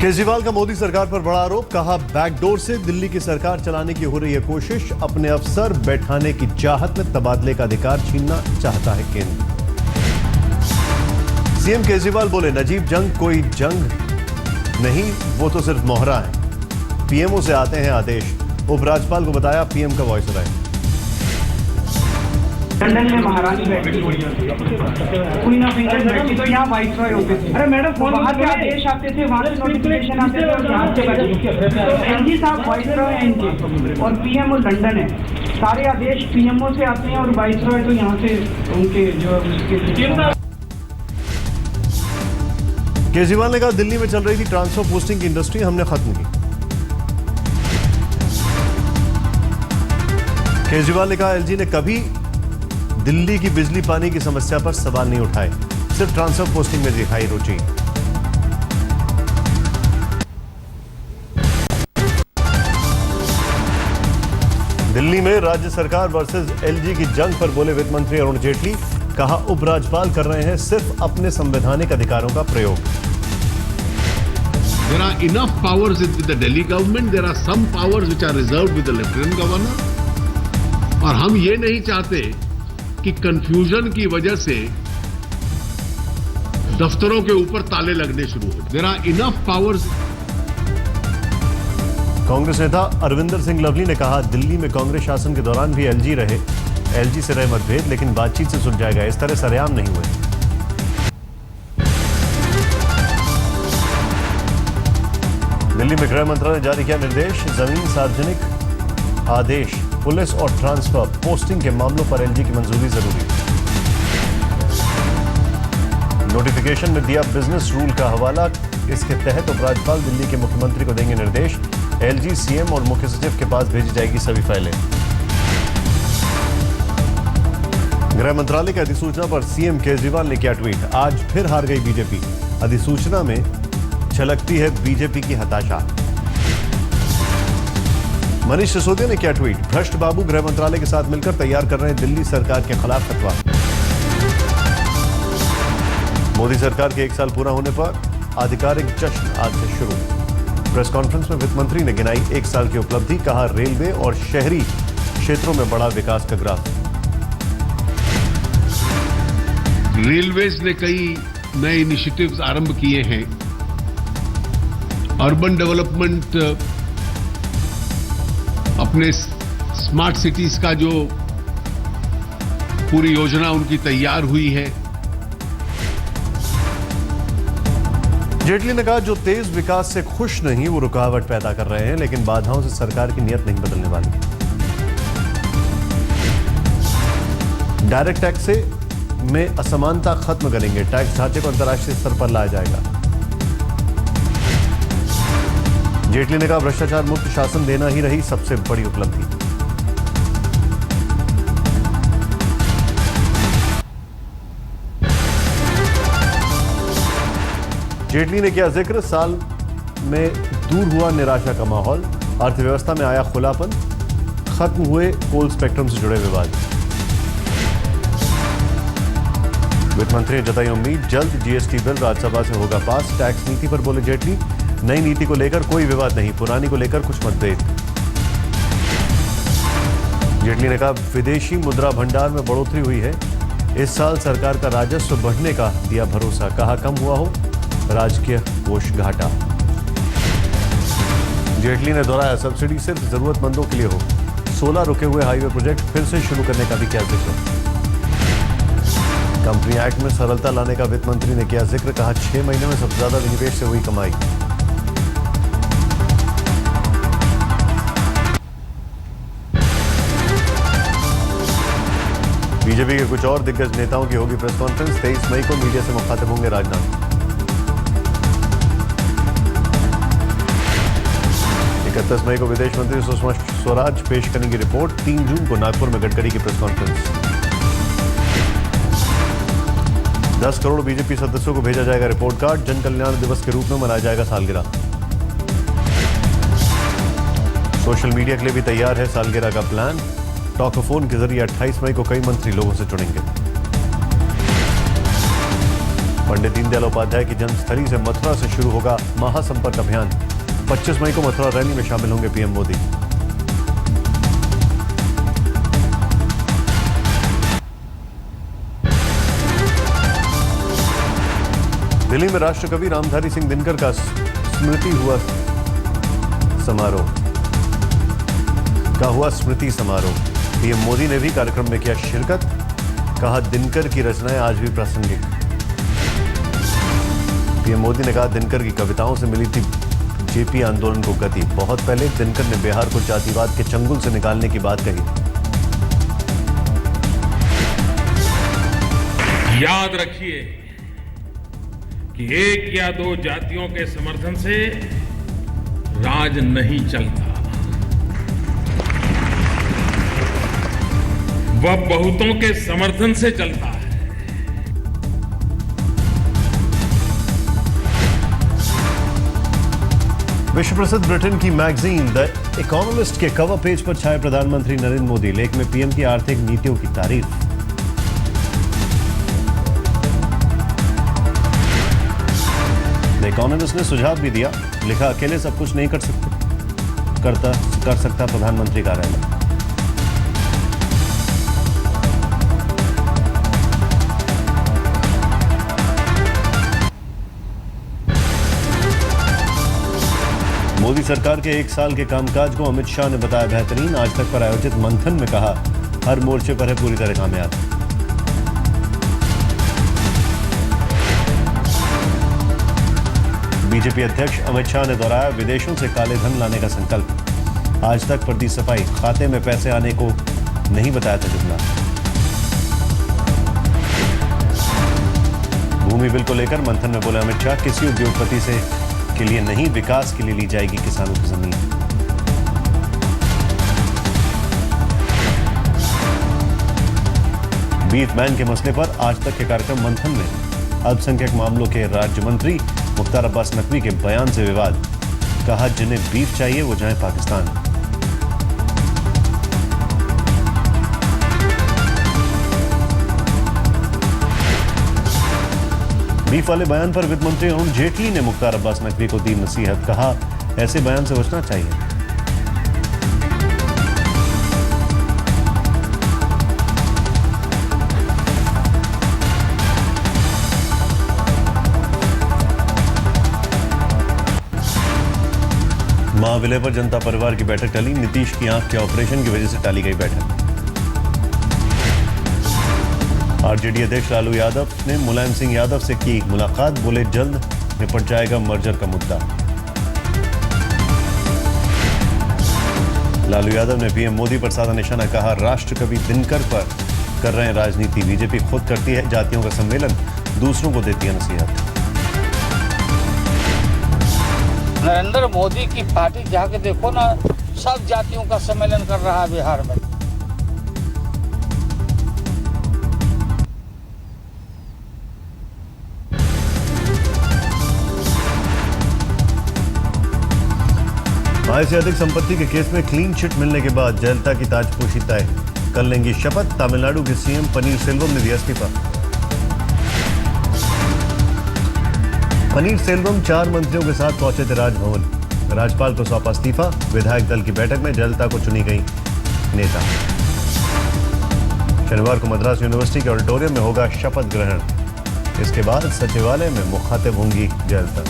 केजरीवाल का मोदी सरकार पर बड़ा आरोप, कहा बैकडोर से दिल्ली की सरकार चलाने की हो रही है कोशिश, अपने अफसर बैठाने की चाहत में तबादले का अधिकार छीनना चाहता है केंद्र। सीएम केजरीवाल बोले नजीब जंग कोई जंग नहीं, वो तो सिर्फ मोहरा है, पीएमओ से आते हैं आदेश। उपराज्यपाल को बताया पीएम का वॉइस ओवर। लंदन में महारानी बैठी क्वीन ऑफ इंग्लैंड बैठी तो यहाँ वाइसरॉय होते थे। अरे मैडम वहाँ के आदेश आते थे, वहाँ से नोटिफिकेशन आते थे और यहाँ से बैठे। एनजी साहब वाइसरॉय हैं इनके और पीएमओ लंदन है। सारे आदेश पीएमओ से आते हैं और वाइसरॉय तो यहाँ से उनके जो केजरीवाल ने कहा दिल्ली में चल रही थी ट्रांसफर पोस्टिंग की इंडस्ट्री हमने खत्म की। केजरीवाल ने कहा एलजी ने कभी दिल्ली की बिजली पानी की समस्या पर सवाल नहीं उठाए, सिर्फ ट्रांसफर पोस्टिंग में दिखाई रुचि। दिल्ली में राज्य सरकार वर्सेस एलजी की जंग पर बोले वित्त मंत्री अरुण जेटली, कहा उपराज्यपाल कर रहे हैं सिर्फ अपने संवैधानिक अधिकारों का प्रयोग। There are enough powers with the Delhi government. There are some powers which are reserved with the Lieutenant Governor. और हम ये नहीं चाहते कि कंफ्यूजन की वजह से दफ्तरों के ऊपर ताले लगने शुरू हो। There are enough powers. Congress नेता अरविंदर सिंह लवली ने कहा दिल्ली में कांग्रेस शासन के दौरान भी एलजी से रहे मतभेद, लेकिन बातचीत से सुलझाएगा, इस तरह सरेआम नहीं हुए। दिल्ली में गृह मंत्रालय ने जारी किया निर्देश, जमीन सार्वजनिक आदेश, पुलिस और ट्रांसफर पोस्टिंग के मामलों पर एलजी की मंजूरी जरूरी। नोटिफिकेशन में दिया बिजनेस रूल का हवाला, इसके तहत उपराज्यपाल दिल्ली के मुख्यमंत्री को देंगे निर्देश, एलजी सीएम और मुख्य सचिव के पास भेजी जाएगी सभी फाइलें। गृह मंत्रालय की अधिसूचना पर सीएम केजरीवाल ने किया ट्वीट, आज फिर हार गई बीजेपी, अधिसूचना में झलकती है बीजेपी की हताशा। मनीष सिसोदिया ने किया ट्वीट, भ्रष्ट बाबू गृह मंत्रालय के साथ मिलकर तैयार कर रहे हैं दिल्ली सरकार के खिलाफ फतवा। मोदी सरकार के 1 साल पूरा होने पर आधिकारिक जश्न आज से शुरू। प्रेस कॉन्फ्रेंस में वित्त मंत्री ने गिनाई 1 साल की उपलब्धि, कहा रेलवे और शहरी क्षेत्रों में बड़ा विकास का ग्राफ। रेलवेज ने कई नए इनिशिएटिव्स आरंभ किए हैं। अर्बन डेवलपमेंट, अपने स्मार्ट सिटीज का जो पूरी योजना उनकी तैयार हुई है। जेटली ने कहा जो तेज विकास से खुश नहीं वो रुकावट पैदा कर रहे हैं, लेकिन बाधाओं से सरकार की नीयत नहीं बदलने वाली। डायरेक्ट टैक्स से में असमानता खत्म करेंगे, टैक्स ढांचे को अंतर्राष्ट्रीय स्तर पर लाया जाएगा। जेटली ने कहा भ्रष्टाचार मुक्त शासन देना ही रही सबसे बड़ी उपलब्धि। जेटली ने किया जिक्र, साल में दूर हुआ निराशा का माहौल, अर्थव्यवस्था में आया खुलापन, खत्म हुए कोल स्पेक्ट्रम से जुड़े विवाद। वित्त मंत्री ने जताई उम्मीद, जल्द जीएसटी बिल राज्यसभा से होगा पास। टैक्स नीति पर बोले जेटली, नई नीति को लेकर कोई विवाद नहीं, पुरानी को लेकर कुछ मतभेद। जेटली ने कहा विदेशी मुद्रा भंडार में बढ़ोतरी हुई है, इस साल सरकार का राजस्व बढ़ने का दिया भरोसा, कहा कम हुआ हो राजकीय कोष घाटा। जेटली ने दोहराया सब्सिडी सिर्फ जरूरतमंदों के लिए हो, 16 रुके हुए हाईवे प्रोजेक्ट फिर से शुरू करने का भी किया जिक्र। कंपनी एक्ट में सरलता लाने का वित्त मंत्री ने किया जिक्र, कहा 6 महीने में सबसे ज्यादा विनिवेश से हुई कमाई। बीजेपी के कुछ और दिग्गज नेताओं की होगी प्रेस कॉन्फ्रेंस, 23 मई को मीडिया से मुखातिब होंगे राजनाथ। 31 मई को विदेश मंत्री सुषमा स्वराज पेश करेंगी रिपोर्ट, 3 जून को नागपुर में गडकरी की प्रेस कॉन्फ्रेंस। 10 करोड़ बीजेपी सदस्यों को भेजा जाएगा रिपोर्ट कार्ड, जन कल्याण दिवस के रूप में मनाया जाएगा सालगिरह। सोशल मीडिया के लिए भी तैयार है सालगिरह का प्लान, टॉकफोन के जरिए 28 मई को कई मंत्री लोगों से जुड़ेंगे। पंडित दीनदयाल उपाध्याय की जन्मस्थली से मथुरा से शुरू होगा महासंपर्क अभियान। 25 मई को मथुरा रैली में शामिल होंगे पीएम मोदी। दिल्ली में राष्ट्रकवि रामधारी सिंह दिनकर का स्मृति हुआ समारोह। पीएम मोदी ने भी कार्यक्रम में किया शिरकत। कहा दिनकर की रचनाएं आज भी प्रासंगिक। पीएम मोदी ने कहा दिनकर की कविताओं से मिली थी जेपी आंदोलन को गति। बहुत पहले दिनकर ने बिहार को जातिवाद के चंगुल से निकालने की बात कही। याद रखिए कि एक या दो जातियों के समर्थन से राज नहीं चलता, वह बहुतों के समर्थन से चलता है। विश्व प्रसिद्ध ब्रिटेन की मैगजीन द इकोनॉमिस्ट के कवर पेज पर छाए प्रधानमंत्री नरेंद्र मोदी। लेख में पीएम की आर्थिक नीतियों की तारीफ। द इकोनॉमिस्ट ने सुझाव भी दिया। लिखा अकेले सब कुछ नहीं कर सकता प्रधानमंत्री कार्यालय। मोदी सरकार के 1 साल के कामकाज को अमित शाह ने बताया बेहतरीन। आज तक पर आयोजित मंथन में कहा हर मोर्चे पर है पूरी तरह कामयाब। बीजेपी अध्यक्ष अमित शाह ने दोहराया विदेशों से काले धन लाने का संकल्प। आज तक पर दी सफाई। खाते में पैसे आने को नहीं बताया था जुमला। भूमि बिल को लेकर मंथन में बोले अमित शाह किसी उद्योगपति से के लिए नहीं, विकास के लिए ली जाएगी किसानों की जमीन। बीफ बैन के मसले पर आज तक के कार्यक्रम मंथन में अल्पसंख्यक मामलों के राज्य मंत्री मुख्तार अब्बास नकवी के बयान से विवाद। कहा जिन्हें बीफ चाहिए वो जाएं पाकिस्तान। बीफ वाले बयान पर वित्त मंत्री अरुण जेटली ने मुख्तार अब्बास नकवी को दी नसीहत। कहा ऐसे बयान से बचना चाहिए। महाविलय पर जनता परिवार की बैठक टली। नीतीश की आंख के ऑपरेशन की वजह से टाली गई बैठक। आरजेडी अध्यक्ष लालू यादव ने मुलायम सिंह यादव से की मुलाकात। बोले जल्द निपट जाएगा मर्जर का मुद्दा। लालू यादव ने पीएम मोदी पर साधा निशाना। कहा राष्ट्रकवि दिनकर पर कर रहे हैं राजनीति। बीजेपी खुद करती है जातियों का सम्मेलन, दूसरों को देती है नसीहत। नरेंद्र मोदी की पार्टी जाके देखो ना, सब जातियों का सम्मेलन कर रहा है बिहार में। आय से अधिक संपत्ति के केस में क्लीन चिट मिलने के बाद जयललिता की ताजपोशी तय। कल लेंगी शपथ। तमिलनाडु के सीएम पनीरसेल्वम ने दिया इस्तीफा। पनीरसेल्वम 4 मंत्रियों के साथ पहुंचे थे राजभवन। राज्यपाल को सौंपा इस्तीफा। विधायक दल की बैठक में जयललिता को चुनी गई नेता। शनिवार को मद्रास यूनिवर्सिटी के ऑडिटोरियम में होगा शपथ ग्रहण। इसके बाद सचिवालय में मुखातिब होंगी जयललिता।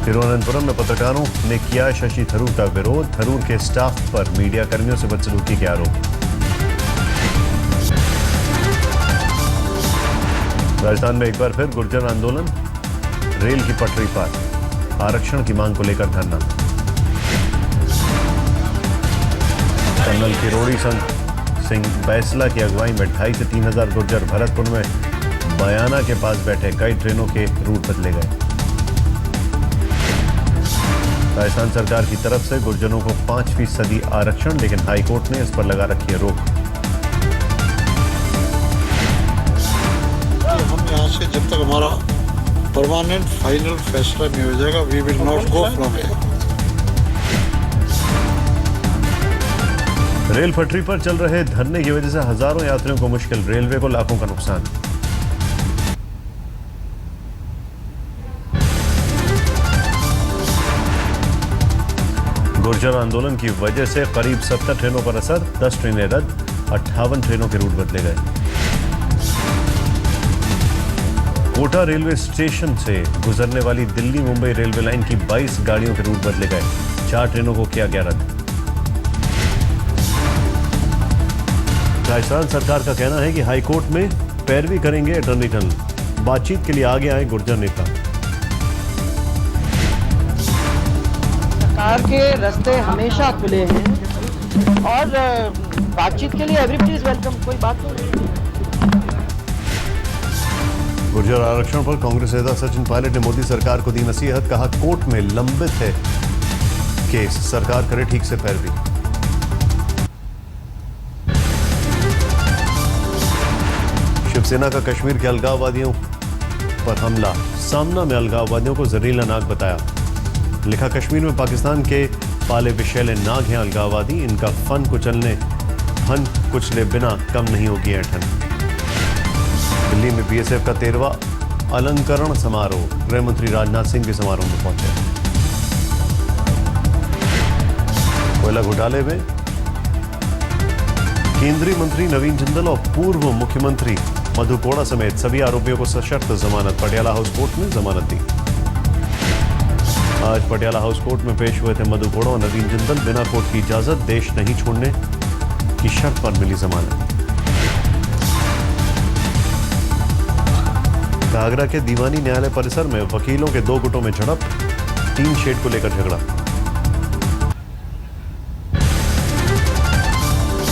तिरुवनंतपुरम में पत्रकारों ने किया शशि थरूर का विरोध। थरूर के स्टाफ पर मीडिया कर्मियों से बदसलूकी के आरोप। राजस्थान में एक बार फिर गुर्जर आंदोलन। रेल की पटरी पर आरक्षण की मांग को लेकर धरना। कर्नल किरोड़ी सिंह बैसला की अगुवाई में 2,500 से 3,000 गुर्जर भरतपुर में बयाना के पास बैठे। कई ट्रेनों के रूट बदले गए। राजस्थान सरकार की तरफ से गुर्जरों को 5% आरक्षण, लेकिन हाईकोर्ट ने इस पर लगा रखी है रोक। हम यहाँ से जब तक हमारा परमानेंट फाइनल फैसला नहीं हो जाएगा, we will not go from here. Rail पटरी पर चल रहे धरने की वजह से हजारों यात्रियों को मुश्किल। रेलवे को लाखों का नुकसान। गुर्जर आंदोलन की वजह से करीब 70 ट्रेनों पर असर, 10 ट्रेनें रद्द, 58 ट्रेनों के रूट बदले गए। कोटा रेलवे स्टेशन से गुजरने वाली दिल्ली मुंबई रेलवे लाइन की 22 गाड़ियों के रूट बदले गए, 4 ट्रेनों को किया गया रद्द। राजस्थान सरकार का कहना है कि हाईकोर्ट में पैरवी करेंगे अटॉर्नी जनरल, बातचीत के लिए आगे आए गुर्जर नेता। सरकार के रास्ते हमेशा खुले हैं और बातचीत के लिए एवरीबॉडी इज वेलकम, कोई बात नहीं। गुर्जर आरक्षण पर कांग्रेस नेता सचिन पायलट ने मोदी सरकार को दी नसीहत, कहा कोर्ट में लंबित है केस, सरकार करे ठीक से पैरवी। शिवसेना का कश्मीर के अलगाववादियों पर हमला, सामना में अलगाववादियों को जहरीला नाग बताया, लिखा कश्मीर में पाकिस्तान के पाले विषैले नाग हैं अलगाववादी, इनका फन कुचले बिना कम नहीं होगी ऐठन। दिल्ली में बीएसएफ का 13वां अलंकरण समारोह, गृह मंत्री राजनाथ सिंह भी समारोह में पहुंचे। कोयला घोटाले में केंद्रीय मंत्री नवीन जिंदल और पूर्व मुख्यमंत्री मधु कोड़ा समेत सभी आरोपियों को सशर्त जमानत, पटियाला हाउस कोर्ट में जमानत दी। आज पटियाला हाउस कोर्ट में पेश हुए थे मधु कोड़ा और नवीन जिंदल, बिना कोर्ट की इजाजत देश नहीं छोड़ने की शर्त पर मिली जमानत। आगरा के दीवानी न्यायालय परिसर में वकीलों के 2 गुटों में झड़प, 3 शेड को लेकर झगड़ा।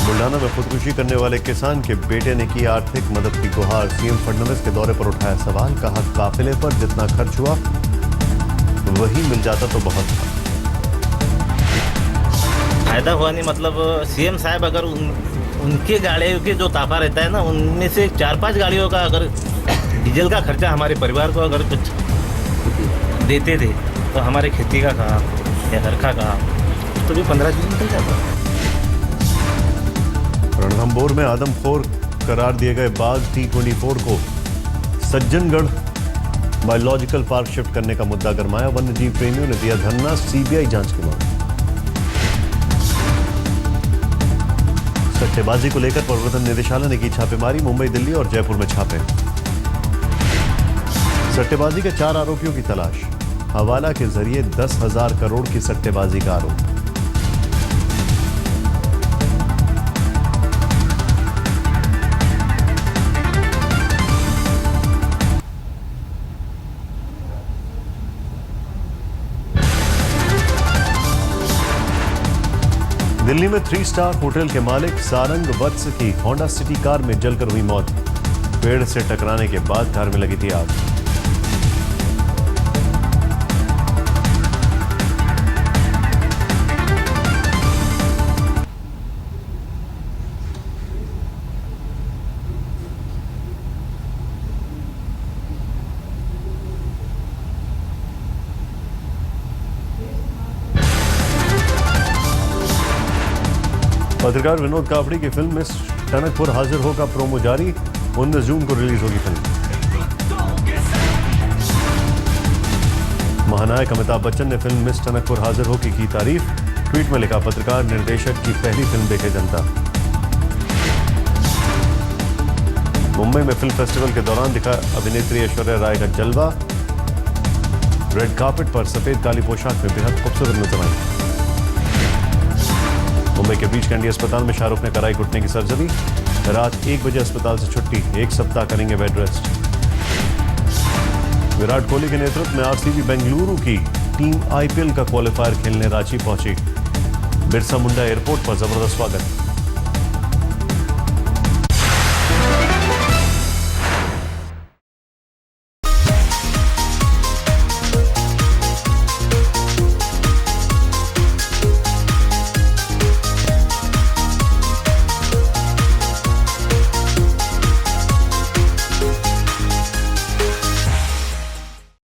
बुल्डाना में खुदकुशी करने वाले किसान के बेटे ने की आर्थिक मदद की गुहार, सीएम फडणवीस के दौरे पर उठाया सवाल, कहा काफिले पर जितना खर्च हुआ वही मिल जाता तो बहुत था। फायदा हुआ नहीं, मतलब सीएम साहब अगर उनके गाड़ियों के जो ताफा रहता है ना, उनमें से 4-5 गाड़ियों का अगर डीजल का खर्चा हमारे परिवार को अगर कुछ देते थे तो हमारे खेती का काम या घर का काम तो भी 15 दिन निकल जाता। रणथंभौर में आदमखोर करार दिए गए बाघ T24 को सज्जनगढ़ बायोलॉजिकल पार्क शिफ्ट करने का मुद्दा गरमाया, वन्यजीव प्रेमियों ने दिया धरना, सीबीआई जांच की मांग। सट्टेबाजी को लेकर प्रवर्तन निदेशालय ने की छापेमारी, मुंबई, दिल्ली और जयपुर में छापे। सट्टेबाजी के 4 आरोपियों की तलाश, हवाला के जरिए 10,000 करोड़ की सट्टेबाजी का आरोप। दिल्ली में 3 स्टार होटल के मालिक सारंग वत्स की होंडा सिटी कार में जलकर हुई मौत, पेड़ से टकराने के बाद कार में लगी थी आग। पत्रकार विनोद कापड़ी की फिल्म मिस टनकपुर हाजिर हो का प्रोमो जारी, 19 जून को रिलीज होगी फिल्म। महानायक अमिताभ बच्चन ने फिल्म मिस टनकपुर हाजिर हो की तारीफ, ट्वीट में लिखा पत्रकार निर्देशक की पहली फिल्म देखे जनता। मुंबई में फिल्म फेस्टिवल के दौरान दिखा अभिनेत्री ऐश्वर्या राय का जलवा, रेड कार्पेट पर सफेद काली पोशाक में बेहद खूबसूरत नजर आई। मुंबई के बीच कैंडी अस्पताल में शाहरुख ने कराई घुटने की सर्जरी, रात 1 बजे अस्पताल से छुट्टी, 1 सप्ताह करेंगे बेड रेस्ट। विराट कोहली के नेतृत्व में आरसीबी बेंगलुरु की टीम आईपीएल का क्वालिफायर खेलने रांची पहुंची, बिरसा मुंडा एयरपोर्ट पर जबरदस्त स्वागत।